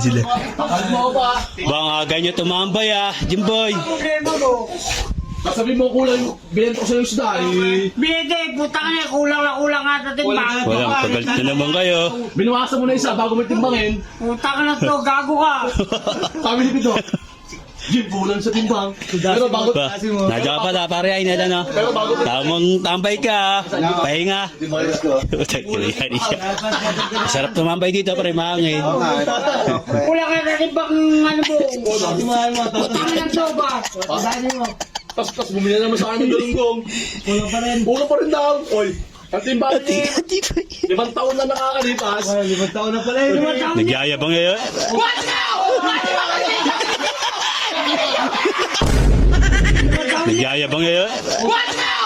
Sila. Mo ba? Bang aga nyo tumambay Jimboy. Sabi mo kulang, binento ko sa isda eh. Bide, putang na, kulang nga natin ba? Walang pagalit na naman kayo. Binuwasan mo na isa bago mo timbangin. Putang na to, gago ka. Sabi ni Pito, Jim, bulan sa timbang. Pero bago, Ba, nadya ka pala, pare ay nila no. Tamang tambay ka, pahinga. Sarap tumambay dito, pare, mahangin. Kulang nga natin bang ano mo? Putang na to ba? tas bumili naman sa akin ng galunggong. Kulang pa rin. Ulo pa rin daw. Oy, ang timbang eh. 5 taon na nakakalipas. 5 taon na pala yun. 5 taon. Nagyayabang ngayon. What now? Nagyayabang ngayon. What now?